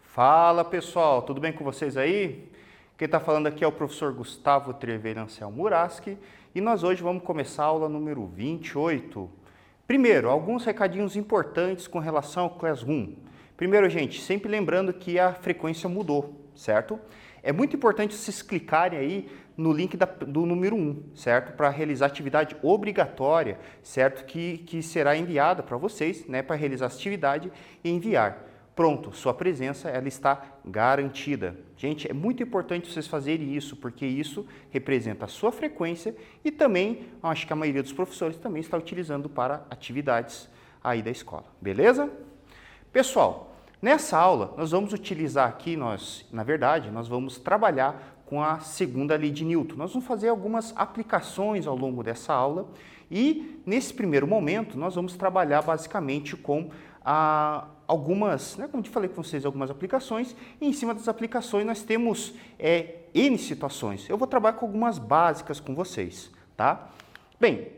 Fala pessoal, tudo bem com vocês aí? Quem está falando aqui é o professor Gustavo Treveira Anselmo Muraski e nós hoje vamos começar a aula número 28. Primeiro, alguns recadinhos importantes com relação ao Classroom. Primeiro, gente, sempre lembrando que a frequência mudou, certo? É muito importante vocês clicarem aí no link do número 1, certo? Para realizar atividade obrigatória, certo? Que será enviada para vocês, né? Para realizar a atividade e enviar. Pronto, sua presença ela está garantida. Gente, é muito importante vocês fazerem isso, porque isso representa a sua frequência e também, acho que a maioria dos professores também está utilizando para atividades aí da escola, beleza? Pessoal, nessa aula nós vamos utilizar aqui, nós vamos trabalhar com a segunda lei de Newton. Nós vamos fazer algumas aplicações ao longo dessa aula e, nesse primeiro momento, nós vamos trabalhar basicamente com algumas, né, como eu falei com vocês, algumas aplicações, e em cima das aplicações nós temos N situações. Eu vou trabalhar com algumas básicas com vocês, tá? Bem,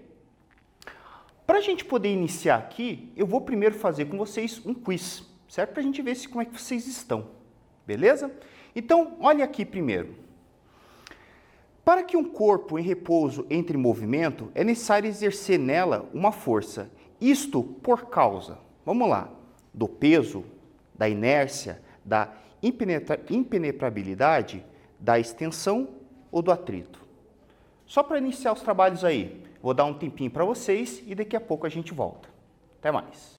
para a gente poder iniciar aqui, eu vou primeiro fazer com vocês um quiz, certo? Para a gente ver como é que vocês estão, beleza? Então, olha aqui primeiro. Para que um corpo em repouso entre em movimento, é necessário exercer nela uma força. Isto por causa, vamos lá, do peso, da inércia, da impenetrabilidade, da extensão ou do atrito. Só para iniciar os trabalhos aí, vou dar um tempinho para vocês e daqui a pouco a gente volta. Até mais.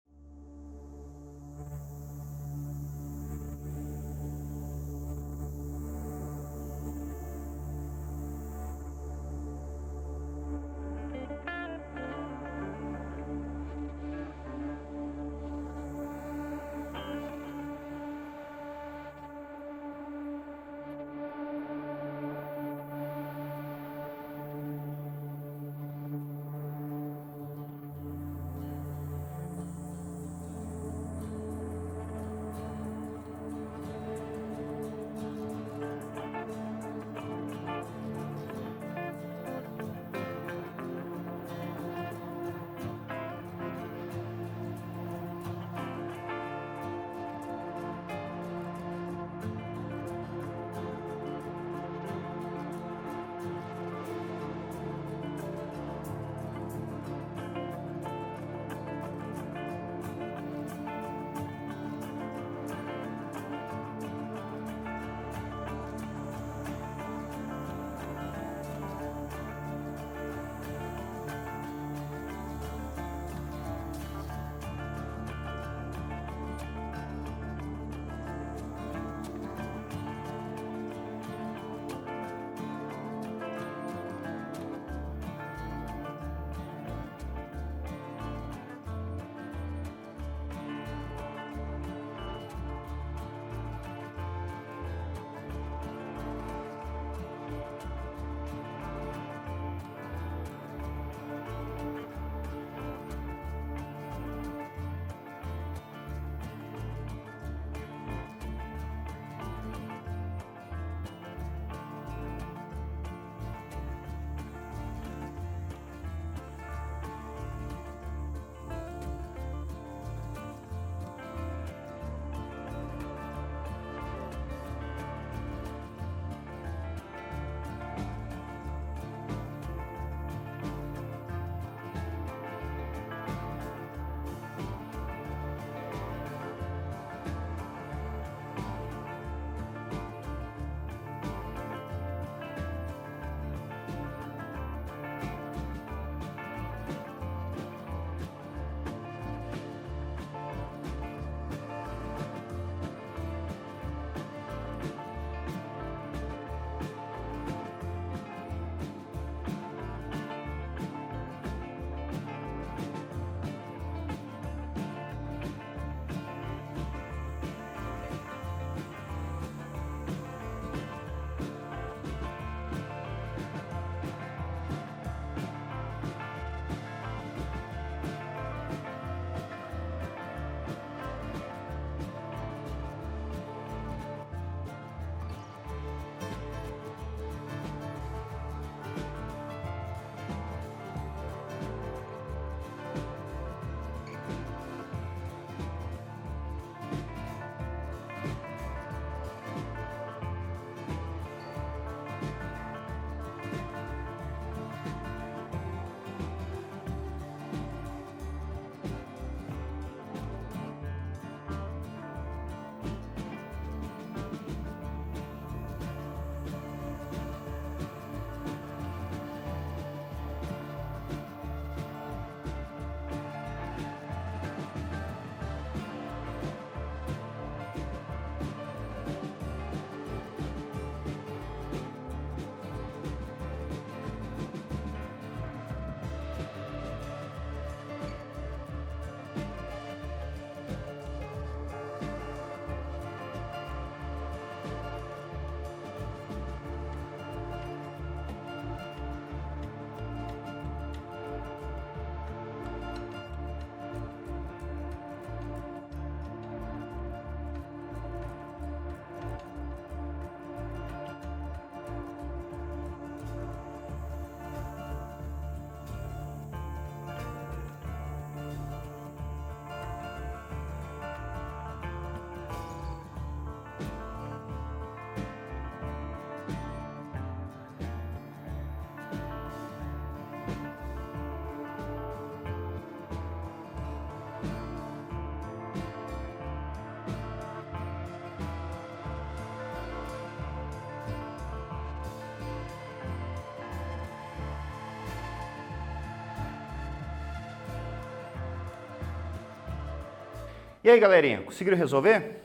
E aí, galerinha, conseguiram resolver?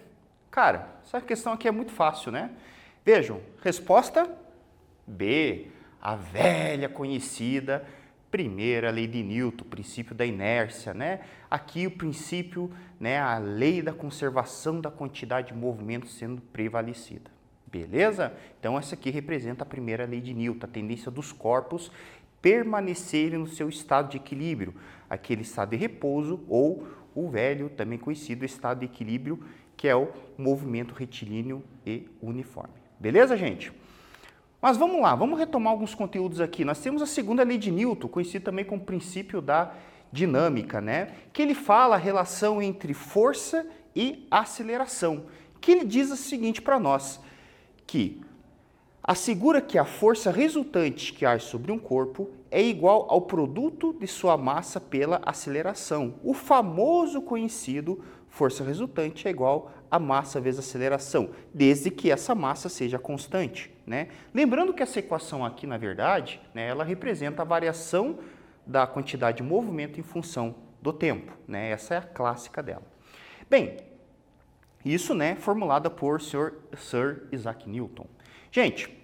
Cara, essa questão aqui é muito fácil, né? Vejam, resposta B, a velha conhecida primeira lei de Newton, princípio da inércia, né? Aqui o princípio, né, a lei da conservação da quantidade de movimento sendo prevalecida. Beleza? Então essa aqui representa a primeira lei de Newton, a tendência dos corpos permanecerem no seu estado de equilíbrio, aquele estado de repouso ou o velho, também conhecido estado de equilíbrio, que é o movimento retilíneo e uniforme. Beleza, gente? Mas vamos lá, vamos retomar alguns conteúdos aqui. Nós temos a segunda lei de Newton, conhecida também como princípio da dinâmica, né? Que ele fala a relação entre força e aceleração. Que ele diz o seguinte para nós, que assegura que a força resultante que age sobre um corpo é igual ao produto de sua massa pela aceleração. O famoso conhecido força resultante é igual a massa vezes aceleração, desde que essa massa seja constante, né? Lembrando que essa equação aqui, na verdade, né, ela representa a variação da quantidade de movimento em função do tempo, né? Essa é a clássica dela. Bem, isso, né, formulada por Sir Isaac Newton. Gente,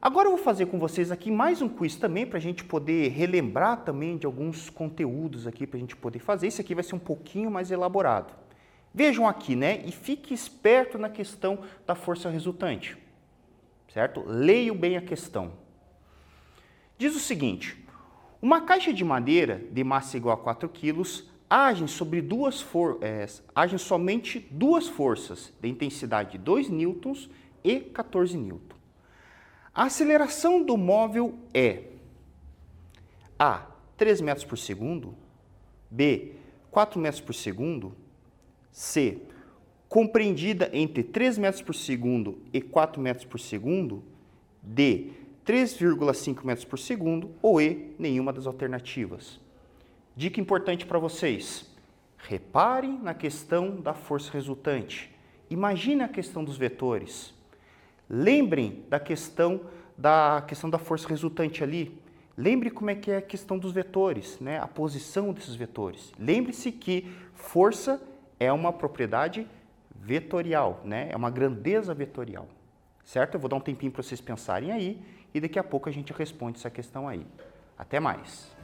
agora eu vou fazer com vocês aqui mais um quiz também para a gente poder relembrar também de alguns conteúdos aqui para a gente poder fazer. Isso aqui vai ser um pouquinho mais elaborado. Vejam aqui, né, e fique esperto na questão da força resultante, certo? Leiam bem a questão. Diz o seguinte, uma caixa de madeira de massa igual a 4 kg agem somente duas forças de intensidade de 2 newtons e 14 newtons. A aceleração do móvel é A, 3 metros por segundo, B, 4 metros por segundo, C, compreendida entre 3 metros por segundo e 4 metros por segundo, D, 3,5 metros por segundo ou E, nenhuma das alternativas. Dica importante para vocês, reparem na questão da força resultante. Imagine a questão dos vetores. Lembrem da questão da força resultante ali. Lembre como é que é a questão dos vetores, né? A posição desses vetores. Lembre-se que força é uma propriedade vetorial, né? É uma grandeza vetorial, certo? Eu vou dar um tempinho para vocês pensarem aí e daqui a pouco a gente responde essa questão aí. Até mais!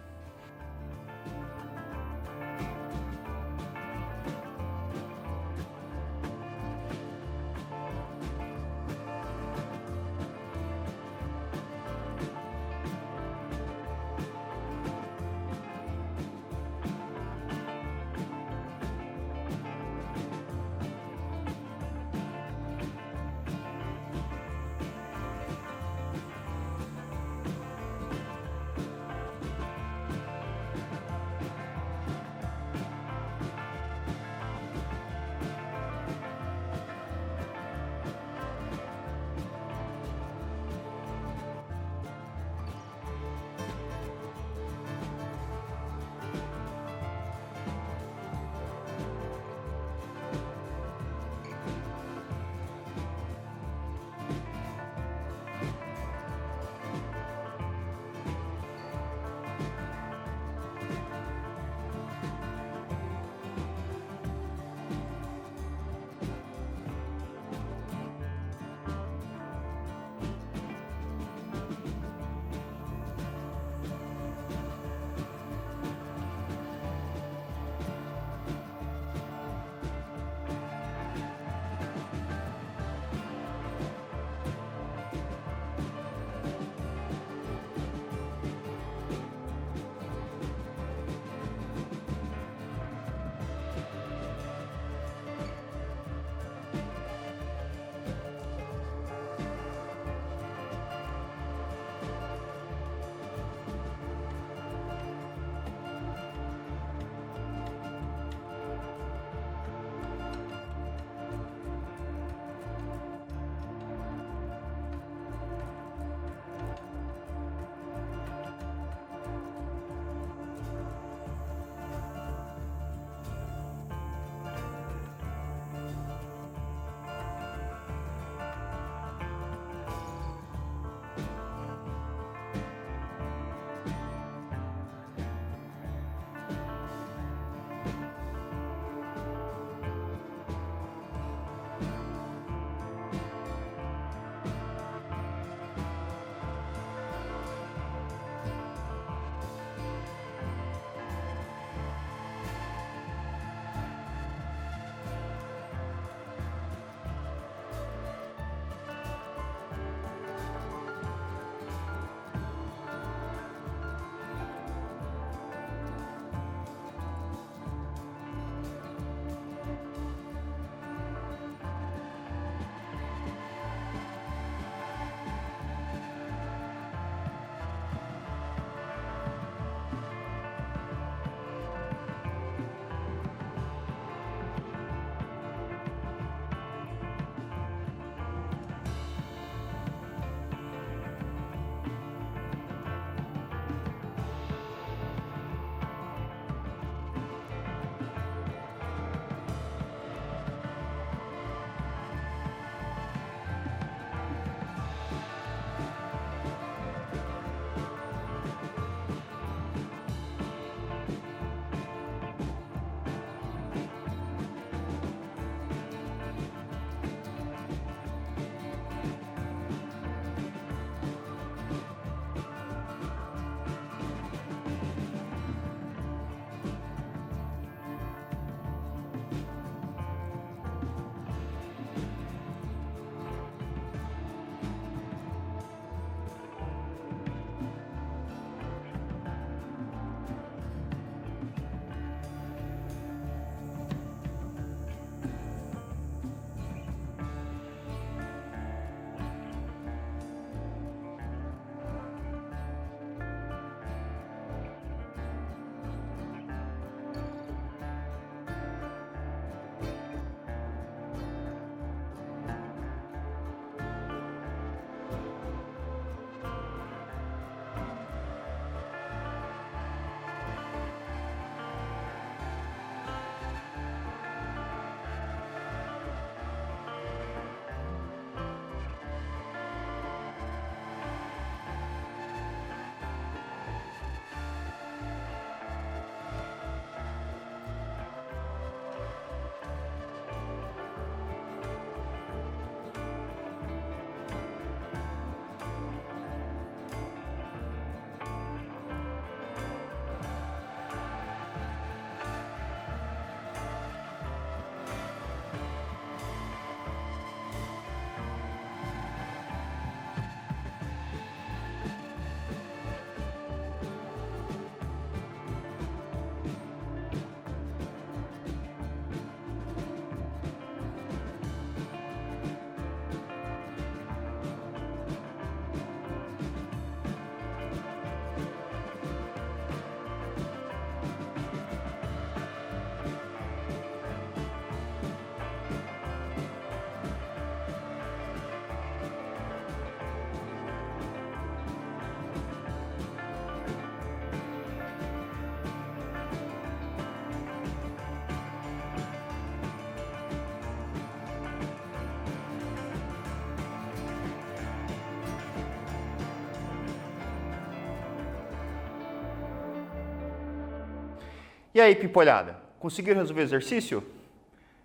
E aí, pimpolhada, conseguiram resolver o exercício?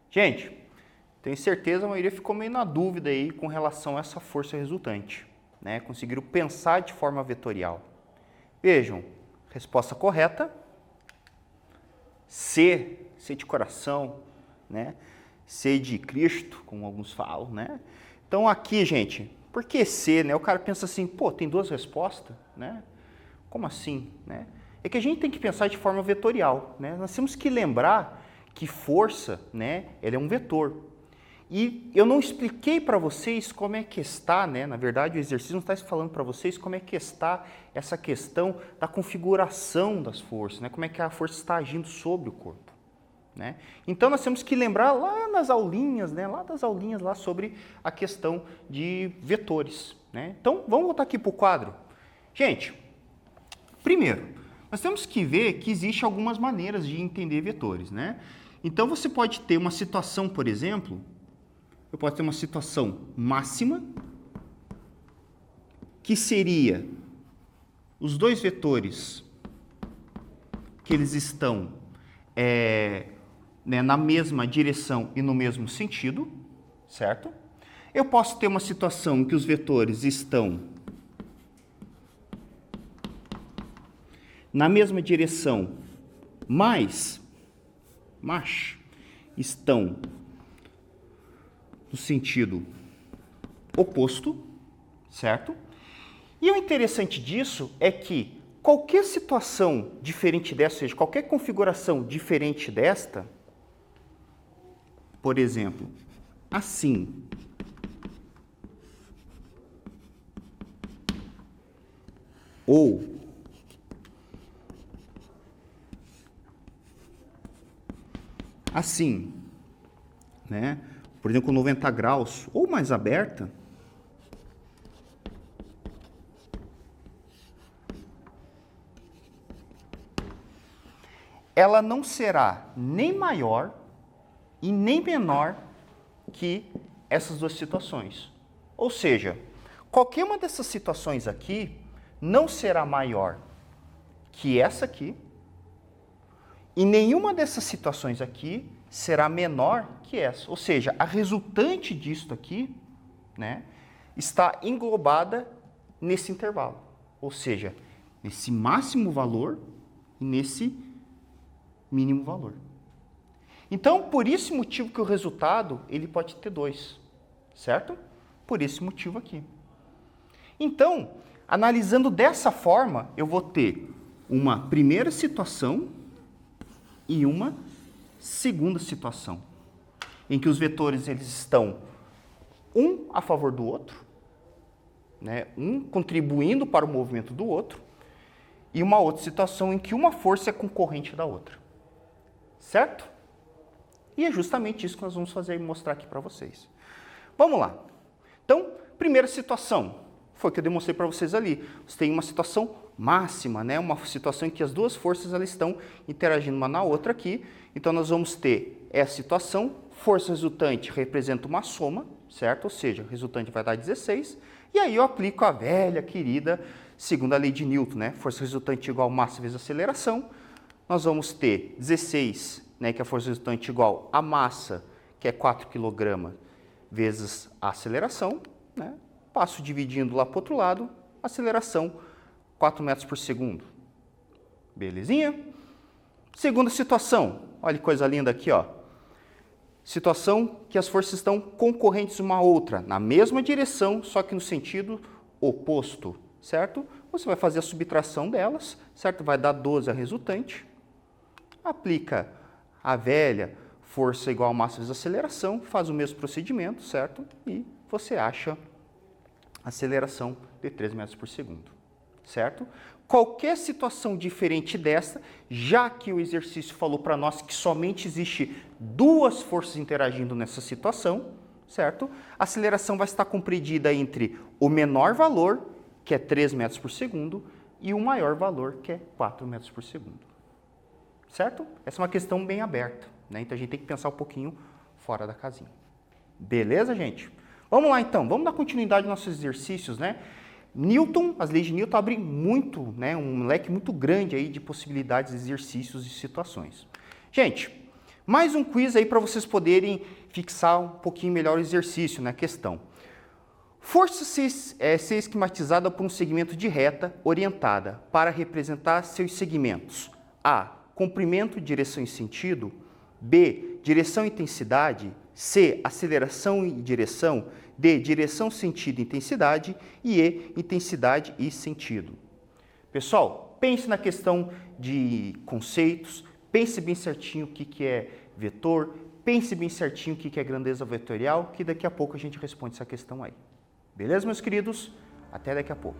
Gente, tenho certeza a maioria ficou meio na dúvida aí com relação a essa força resultante, né? Conseguiram pensar de forma vetorial. Vejam, resposta correta, C de coração, né? C de Cristo, como alguns falam, né? Então aqui, gente, por que C, né? O cara pensa assim, pô, tem duas respostas, né? Como assim, né? É que a gente tem que pensar de forma vetorial, né? Nós temos que lembrar que força, né, ela é um vetor. E eu não expliquei para vocês como é que está, né? Na verdade, o exercício não está falando para vocês como é que está essa questão da configuração das forças, né? Como é que a força está agindo sobre o corpo, né? Então, nós temos que lembrar lá nas aulinhas, né? Lá das aulinhas lá sobre a questão de vetores, né? Então, vamos voltar aqui para o quadro. Gente, primeiro, nós temos que ver que existem algumas maneiras de entender vetores, né? Então, você pode ter uma situação, por exemplo, eu posso ter uma situação máxima, que seria os dois vetores que eles estão né, na mesma direção e no mesmo sentido, certo? Eu posso ter uma situação em que os vetores estão na mesma direção, mas estão no sentido oposto, certo? E o interessante disso é que qualquer situação diferente dessa, ou seja, qualquer configuração diferente desta, por exemplo, assim, ou assim, né? Por exemplo, com 90 graus ou mais aberta, ela não será nem maior e nem menor que essas duas situações. Ou seja, qualquer uma dessas situações aqui não será maior que essa aqui e nenhuma dessas situações aqui será menor que essa. Ou seja, a resultante disto aqui, né, está englobada nesse intervalo. Ou seja, nesse máximo valor e nesse mínimo valor. Então, por esse motivo que o resultado, ele pode ter dois, certo? Por esse motivo aqui. Então, analisando dessa forma, eu vou ter uma primeira situação e uma segunda situação, em que os vetores eles estão um a favor do outro, né? Um contribuindo para o movimento do outro, e uma outra situação em que uma força é concorrente da outra. Certo? E é justamente isso que nós vamos fazer e mostrar aqui para vocês. Vamos lá. Então, primeira situação, foi o que eu demonstrei para vocês ali. Você tem uma situação máxima, né? Uma situação em que as duas forças elas estão interagindo uma na outra aqui. Então, nós vamos ter essa situação, força resultante representa uma soma, certo? Ou seja, o resultante vai dar 16. E aí eu aplico a velha, querida, segunda lei de Newton, né? Força resultante igual a massa vezes aceleração. Nós vamos ter 16, né, que é a força resultante igual a massa, que é 4 kg, vezes a aceleração, né? Passo dividindo lá para o outro lado, aceleração 4 metros por segundo. Belezinha? Segunda situação, olha que coisa linda aqui, ó. Situação que as forças estão concorrentes uma à outra, na mesma direção, só que no sentido oposto, certo? Você vai fazer a subtração delas, certo? Vai dar 12 a resultante. Aplica a velha força igual a massa vezes aceleração, faz o mesmo procedimento, certo? E você acha a aceleração de 3 metros por segundo, certo? Qualquer situação diferente dessa, já que o exercício falou para nós que somente existe duas forças interagindo nessa situação, certo? A aceleração vai estar compreendida entre o menor valor, que é 3 metros por segundo, e o maior valor, que é 4 metros por segundo. Certo? Essa é uma questão bem aberta, né? Então a gente tem que pensar um pouquinho fora da casinha. Beleza, gente? Vamos lá então, vamos dar continuidade aos nossos exercícios, né? Newton, as leis de Newton abrem muito, né, um leque muito grande aí de possibilidades, exercícios e situações. Gente, mais um quiz aí para vocês poderem fixar um pouquinho melhor o exercício na questão. Força ser esquematizada por um segmento de reta orientada para representar seus segmentos. A. Comprimento, direção e sentido. B. Direção e intensidade. C. Aceleração e direção. D. Direção, sentido e intensidade. E E. Intensidade e sentido. Pessoal, pense na questão de conceitos, pense bem certinho o que é vetor, pense bem certinho o que é grandeza vetorial, que daqui a pouco a gente responde essa questão aí. Beleza, meus queridos? Até daqui a pouco.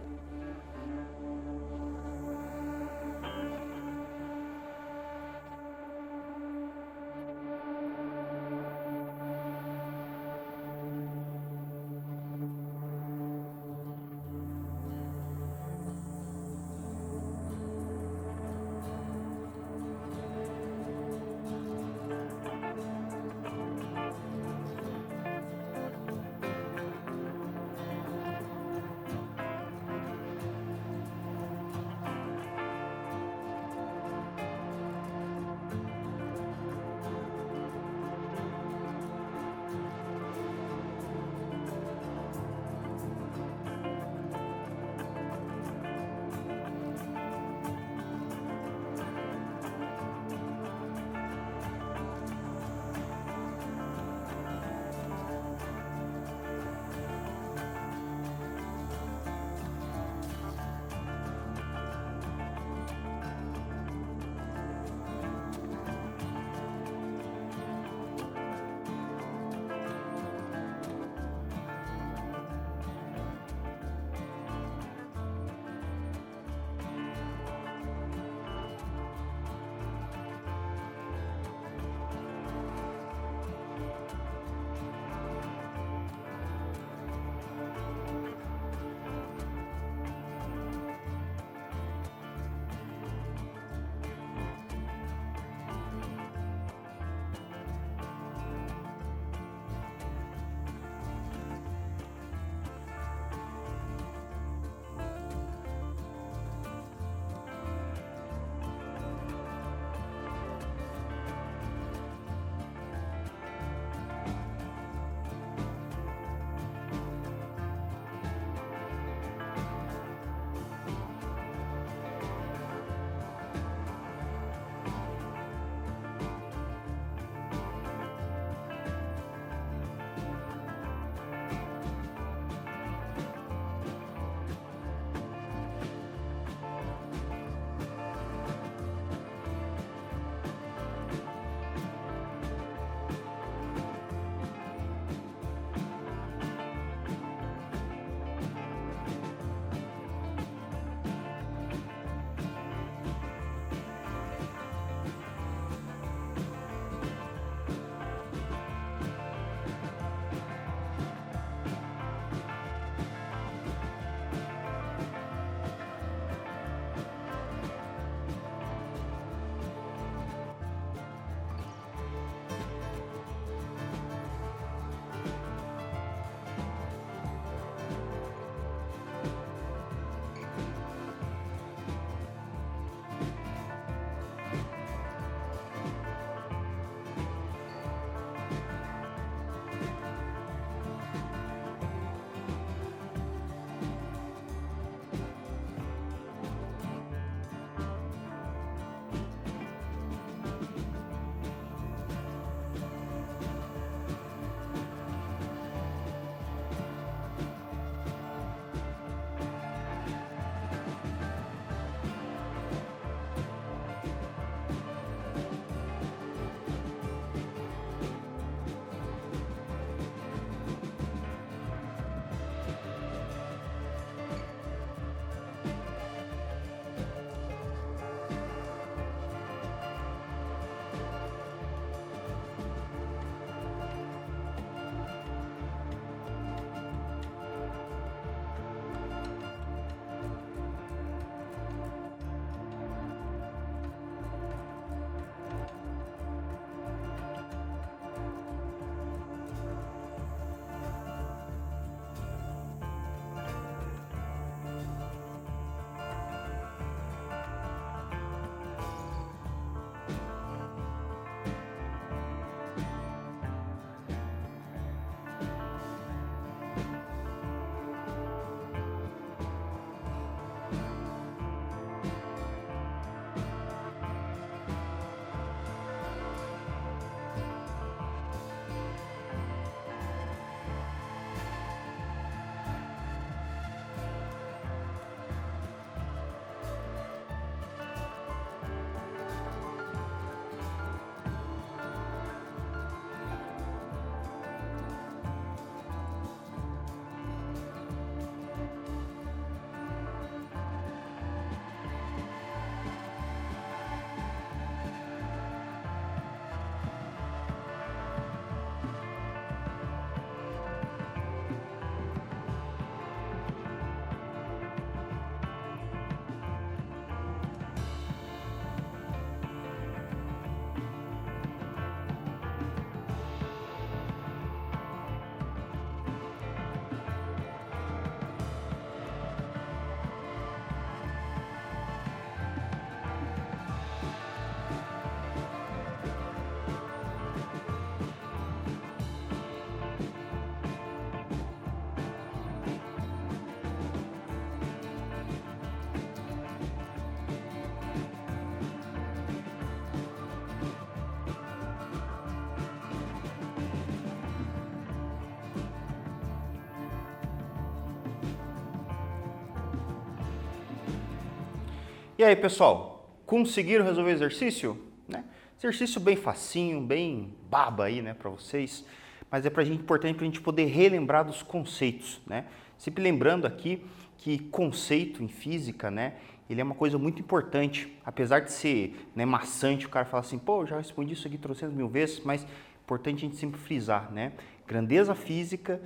E aí, pessoal, conseguiram resolver o exercício? Né? Exercício bem facinho, bem baba aí, né, para vocês, mas é importante para a gente poder relembrar dos conceitos, né? Sempre lembrando aqui que conceito em física, né, ele é uma coisa muito importante, apesar de ser, né, maçante, o cara fala assim, pô, já respondi isso aqui 300 mil vezes, mas é importante a gente sempre frisar, né? Grandeza física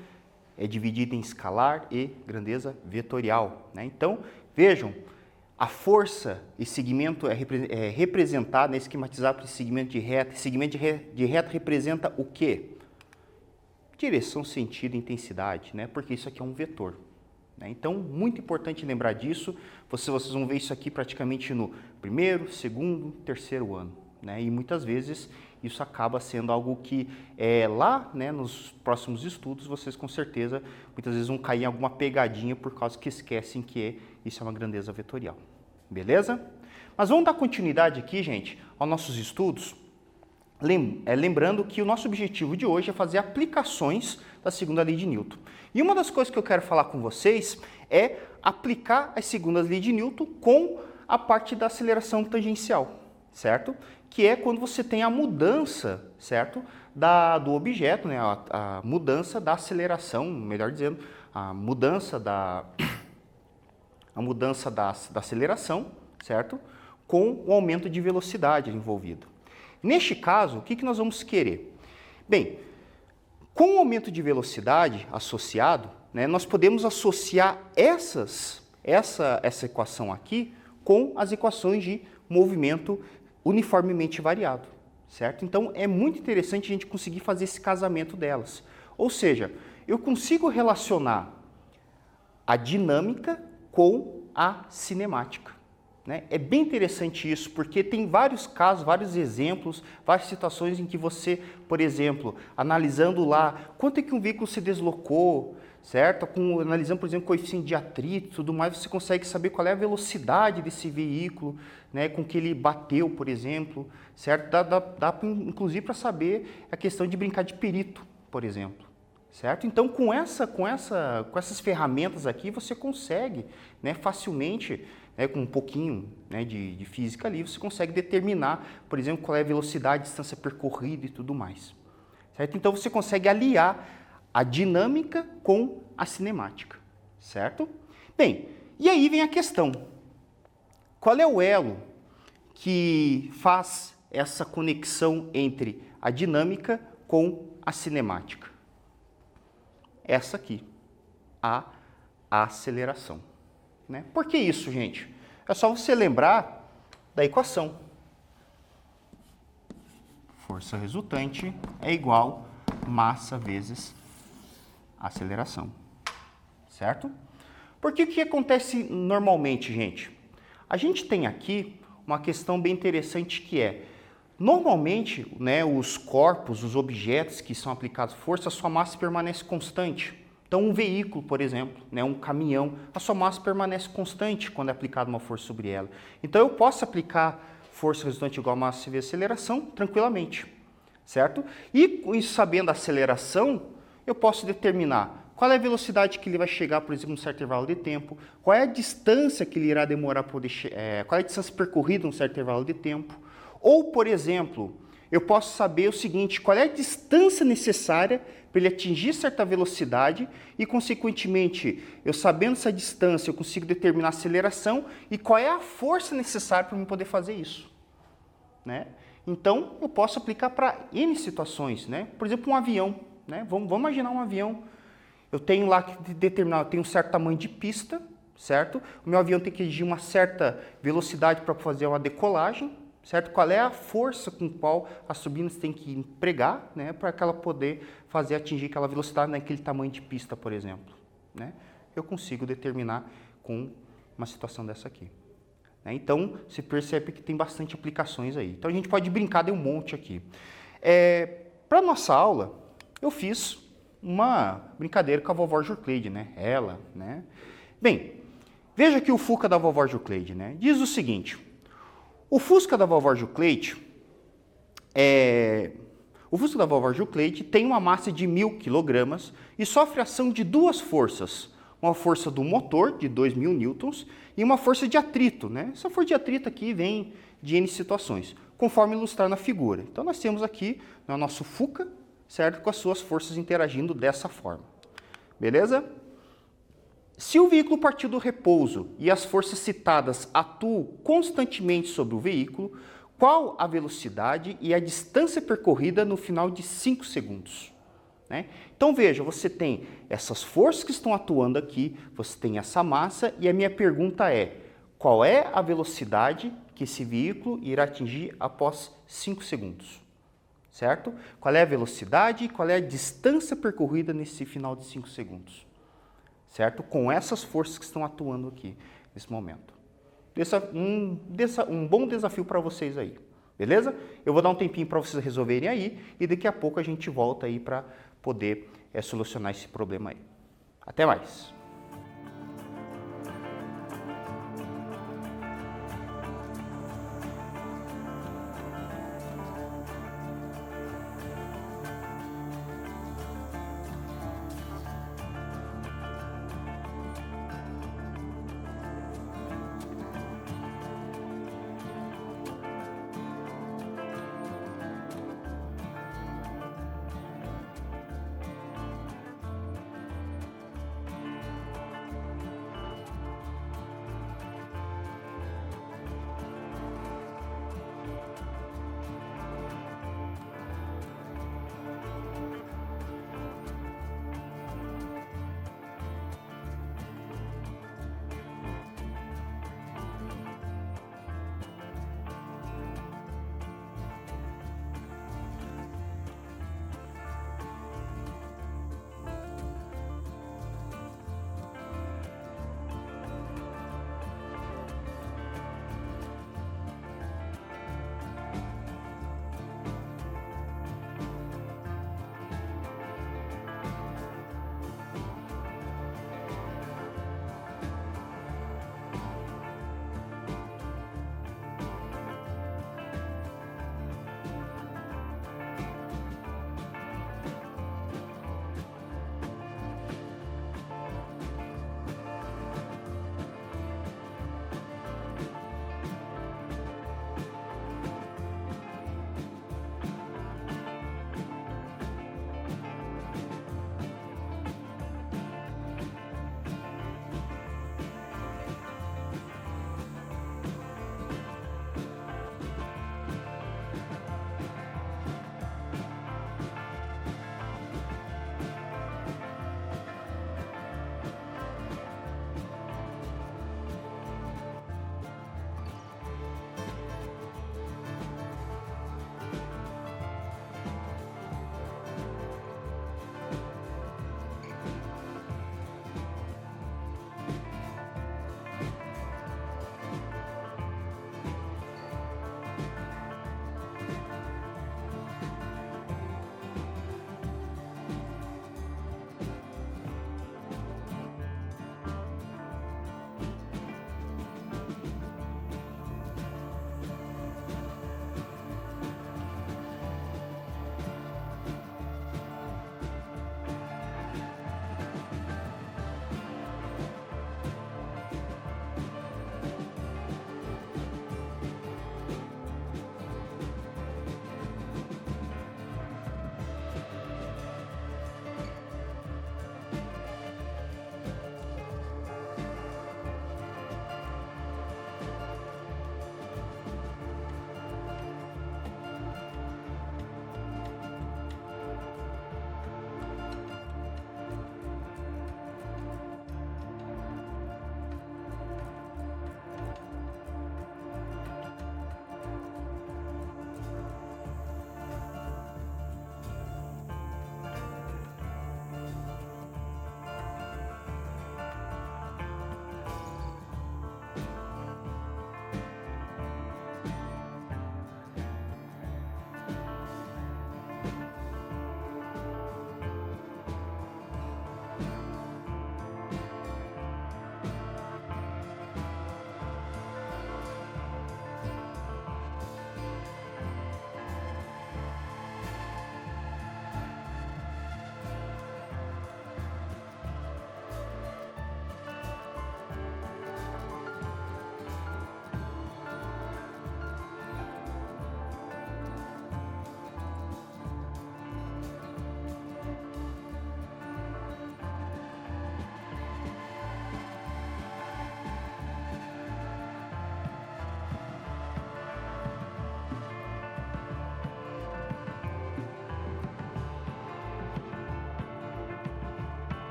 é dividida em escalar e grandeza vetorial, né? Então, vejam, a força e segmento é representado, né, esquematizado por esse segmento de reta. Esse segmento de reta representa o quê? Direção, sentido e intensidade, né? Porque isso aqui é um vetor. Né? Então, muito importante lembrar disso. Vocês vão ver isso aqui praticamente no primeiro, segundo, terceiro ano. Né? E muitas vezes isso acaba sendo algo que lá, né, nos próximos estudos, vocês com certeza, muitas vezes vão cair em alguma pegadinha por causa que esquecem que isso é uma grandeza vetorial. Beleza? Mas vamos dar continuidade aqui, gente, aos nossos estudos. Lembrando que o nosso objetivo de hoje é fazer aplicações da segunda lei de Newton. E uma das coisas que eu quero falar com vocês é aplicar as segundas leis de Newton com a parte da aceleração tangencial, certo? Que é quando você tem a mudança, certo? Do objeto, né? A mudança da aceleração, melhor dizendo, a mudança da aceleração, certo? Com o aumento de velocidade envolvido. Neste caso, o que nós vamos querer? Bem, com o aumento de velocidade associado, né, nós podemos associar essa equação aqui com as equações de movimento uniformemente variado, certo? Então, é muito interessante a gente conseguir fazer esse casamento delas. Ou seja, eu consigo relacionar a dinâmica com a cinemática. Né? É bem interessante isso, porque tem vários casos, vários exemplos, várias situações em que você, por exemplo, analisando lá quanto é que um veículo se deslocou, certo? Analisando, por exemplo, o coeficiente de atrito e tudo mais, você consegue saber qual é a velocidade desse veículo, né, com que ele bateu, por exemplo, certo? Dá inclusive para saber a questão de brincar de perito, por exemplo. Certo? Então, com essas ferramentas aqui, você consegue, né, facilmente, né, com um pouquinho, né, de física ali, você consegue determinar, por exemplo, qual é a velocidade, a distância percorrida e tudo mais. Certo? Então, você consegue aliar a dinâmica com a cinemática. Certo? Bem, e aí vem a questão. Qual é o elo que faz essa conexão entre a dinâmica com a cinemática? Essa aqui, a aceleração. Né? Por que isso, gente? É só você lembrar da equação. Força resultante é igual massa vezes aceleração. Certo? Porque o que acontece normalmente, gente? A gente tem aqui uma questão bem interessante que é, normalmente, né, os corpos, os objetos que são aplicados força, a sua massa permanece constante. Então, um veículo, por exemplo, né, um caminhão, a sua massa permanece constante quando é aplicada uma força sobre ela. Então, eu posso aplicar força resultante igual a massa vezes aceleração tranquilamente, certo? E sabendo a aceleração, eu posso determinar qual é a velocidade que ele vai chegar, por exemplo, num certo intervalo de tempo, qual é a distância que ele irá demorar para poder qual é a distância percorrida num certo intervalo de tempo. Ou, por exemplo, eu posso saber o seguinte, qual é a distância necessária para ele atingir certa velocidade e, consequentemente, eu sabendo essa distância, eu consigo determinar a aceleração e qual é a força necessária para eu poder fazer isso. Né? Então, eu posso aplicar para N situações. Né? Por exemplo, um avião. Né? Vamos imaginar um avião. Eu tenho lá que determinar, eu tenho um certo tamanho de pista, certo? O meu avião tem que atingir uma certa velocidade para fazer uma decolagem. Certo? Qual é a força com qual as turbinas têm que empregar, né, para que ela poder atingir aquela velocidade naquele tamanho de pista, por exemplo. Né? Eu consigo determinar com uma situação dessa aqui. Né? Então, você percebe que tem bastante aplicações aí. Então, a gente pode brincar de um monte aqui. Para a nossa aula, eu fiz uma brincadeira com a vovó Jocleide, né? Ela, né? Bem, veja aqui o Fuca da vovó Jocleide, né? Diz o seguinte... O Fusca da vovó Jocleide tem uma massa de 1000 kg e sofre ação de duas forças, uma força do motor de 2.000 newtons e uma força de atrito, né? Essa força de atrito aqui vem de N situações, conforme ilustrar na figura. Então nós temos aqui, né, o nosso Fuca, certo? Com as suas forças interagindo dessa forma. Beleza? Se o veículo partiu do repouso e as forças citadas atuam constantemente sobre o veículo, qual a velocidade e a distância percorrida no final de 5 segundos? Né? Então veja, você tem essas forças que estão atuando aqui, você tem essa massa e a minha pergunta é, qual é a velocidade que esse veículo irá atingir após 5 segundos? Certo? Qual é a velocidade e qual é a distância percorrida nesse final de 5 segundos? Certo? Com essas forças que estão atuando aqui nesse momento. Um bom desafio para vocês aí, beleza? Eu vou dar um tempinho para vocês resolverem aí e daqui a pouco a gente volta aí para poder solucionar esse problema aí. Até mais!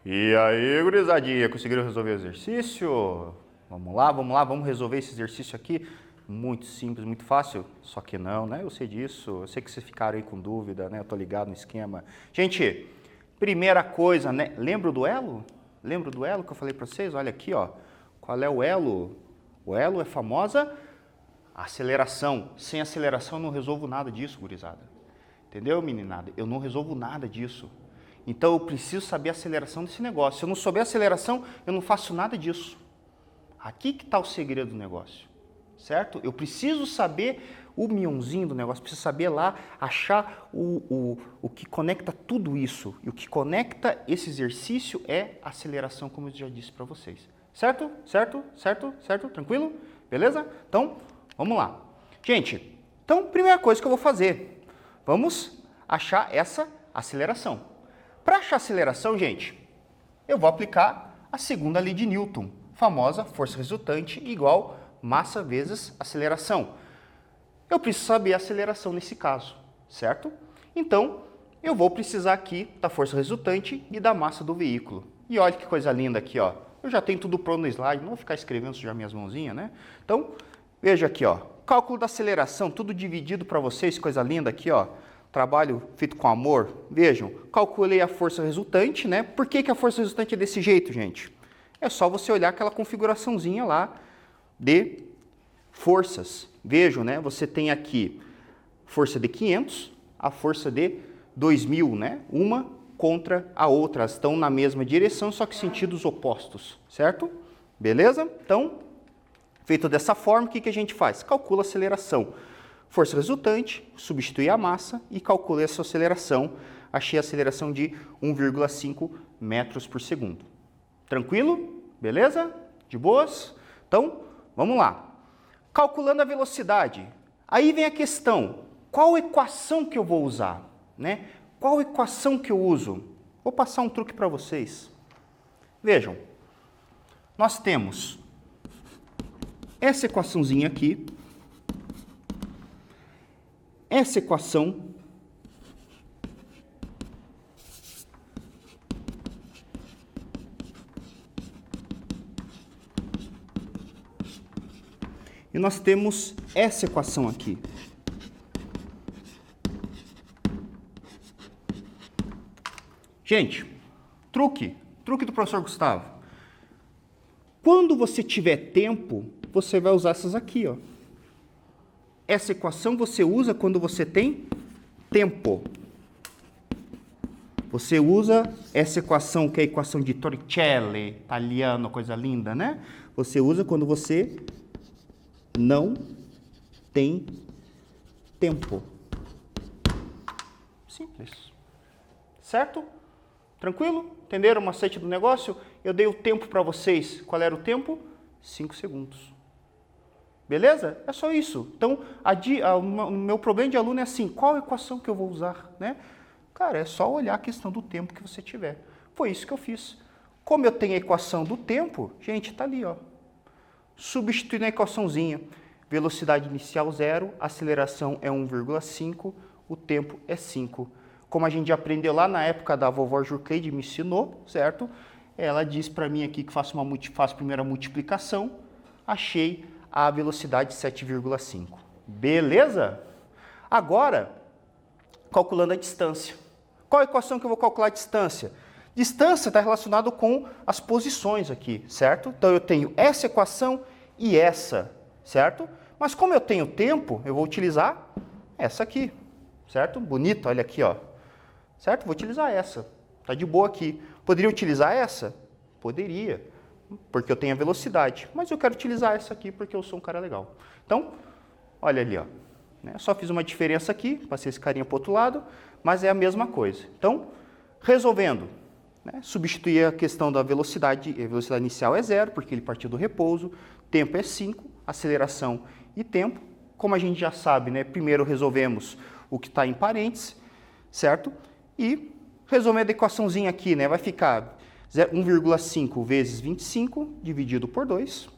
E aí, gurizadinha, conseguiram resolver o exercício? Vamos lá, vamos resolver esse exercício aqui. Muito simples, muito fácil, só que não, né? Eu sei disso, eu sei que vocês ficaram aí com dúvida, né? Eu tô ligado no esquema. Gente, primeira coisa, né? Lembra o duelo? Lembra o duelo que eu falei para vocês? Olha aqui, ó. Qual é o elo? O elo é a famosa aceleração. Sem aceleração eu não resolvo nada disso, gurizada. Entendeu, meninada? Eu não resolvo nada disso. Então eu preciso saber a aceleração desse negócio. Se eu não souber a aceleração, eu não faço nada disso. Aqui que está o segredo do negócio, certo? Eu preciso saber o mionzinho do negócio, preciso saber lá, achar o que conecta tudo isso. E o que conecta esse exercício é a aceleração, como eu já disse para vocês. Certo? Certo? Certo? Certo? Tranquilo? Beleza? Então, vamos lá. Gente, então, primeira coisa que eu vou fazer, vamos achar essa aceleração. Para achar aceleração, gente, eu vou aplicar a segunda lei de Newton, famosa força resultante igual massa vezes aceleração. Eu preciso saber a aceleração nesse caso, certo? Então, eu vou precisar aqui da força resultante e da massa do veículo. E olha que coisa linda aqui, ó. Eu já tenho tudo pronto no slide, não vou ficar escrevendo sujar minhas mãozinhas, né? Então, veja aqui, ó. Cálculo da aceleração, tudo dividido para vocês, coisa linda aqui, ó. Trabalho feito com amor. Vejam, calculei a força resultante, né? Por que a força resultante é desse jeito, gente? É só você olhar aquela configuraçãozinha lá de forças. Vejam, né? Você tem aqui força de 500, a força de 2000, né? Uma contra a outra. Elas estão na mesma direção, só que sentidos opostos, certo? Beleza? Então, feito dessa forma, o que a gente faz? Calcula a aceleração. Força resultante, substitui a massa e calculei essa aceleração. Achei a aceleração de 1,5 metros por segundo. Tranquilo? Beleza? De boas? Então, vamos lá. Calculando a velocidade. Aí vem a questão, qual equação que eu vou usar? Né? Qual equação que eu uso? Vou passar um truque para vocês. Vejam, nós temos essa equaçãozinha aqui, essa equação, e nós temos essa equação aqui. Gente, truque do professor Gustavo. Quando você tiver tempo, você vai usar essas aqui, ó. Essa equação você usa quando você tem tempo. Você usa essa equação, que é a equação de Torricelli, italiano, coisa linda, né? Você usa quando você não tem tempo. Simples. Certo? Tranquilo? Entenderam o macete do negócio? Eu dei o tempo para vocês. Qual era o tempo? 5 segundos. Beleza? É só isso. Então, o meu problema de aluno é assim, qual equação que eu vou usar? Né? Cara, é só olhar a questão do tempo que você tiver. Foi isso que eu fiz. Como eu tenho a equação do tempo, gente, tá ali, ó. Substituindo a equaçãozinha. Velocidade inicial 0, aceleração é 1,5, o tempo é 5. Como a gente já aprendeu lá na época da vovó Jurcleide, me ensinou, certo? Ela disse para mim aqui que faço a primeira multiplicação, achei a velocidade 7,5. Beleza? Agora, calculando a distância. Qual a equação que eu vou calcular a distância? Distância está relacionado com as posições aqui, certo? Então, eu tenho essa equação e essa, certo? Mas como eu tenho tempo, eu vou utilizar essa aqui, certo? Bonito, olha aqui, ó. Certo? Vou utilizar essa. Tá de boa aqui. Poderia utilizar essa? Poderia, porque eu tenho a velocidade. Mas eu quero utilizar essa aqui porque eu sou um cara legal. Então, olha ali, ó. Só fiz uma diferença aqui, passei esse carinha para o outro lado, mas é a mesma coisa. Então, resolvendo, substituir a questão da velocidade. A velocidade inicial é 0, porque ele partiu do repouso. Tempo é 5, aceleração e tempo. Como a gente já sabe, primeiro resolvemos o que está em parênteses, certo? E resolvendo a equaçãozinha aqui, vai ficar 1,5 vezes 25 dividido por 2.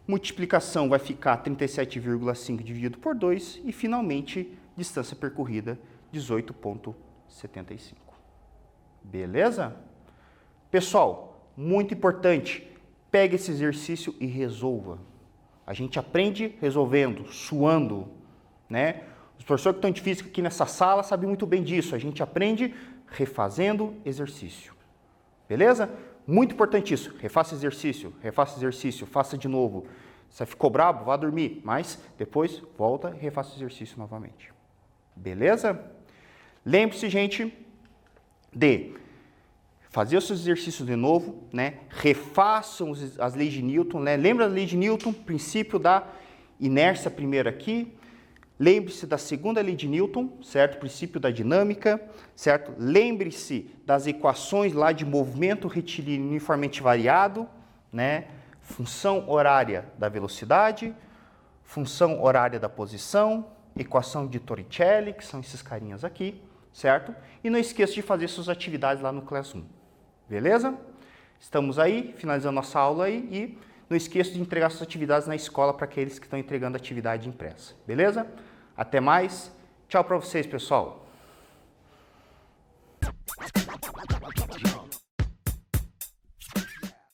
Multiplicação vai ficar 37,5 dividido por 2. E, finalmente, distância percorrida, 18,75. Beleza? Pessoal, muito importante, pegue esse exercício e resolva. A gente aprende resolvendo, suando, né? Os professores que estão de física aqui nessa sala sabem muito bem disso. A gente aprende refazendo exercício. Beleza? Muito importante isso. Refaça exercício, faça de novo. Se ficou brabo, vá dormir. Mas depois volta e refaça o exercício novamente. Beleza? Lembre-se, gente, de fazer os seus exercícios de novo, né? Refaçam as leis de Newton, né? Lembra da lei de Newton? Princípio da inércia primeiro aqui. Lembre-se da segunda lei de Newton, certo? Princípio da dinâmica, certo? Lembre-se das equações lá de movimento retilíneo uniformemente variado, né? Função horária da velocidade, função horária da posição, equação de Torricelli, que são esses carinhas aqui, certo? E não esqueça de fazer suas atividades lá no Class 1, beleza? Estamos aí, finalizando nossa aula aí e não esqueça de entregar suas atividades na escola para aqueles que estão entregando atividade impressa, beleza? Até mais, tchau para vocês, pessoal!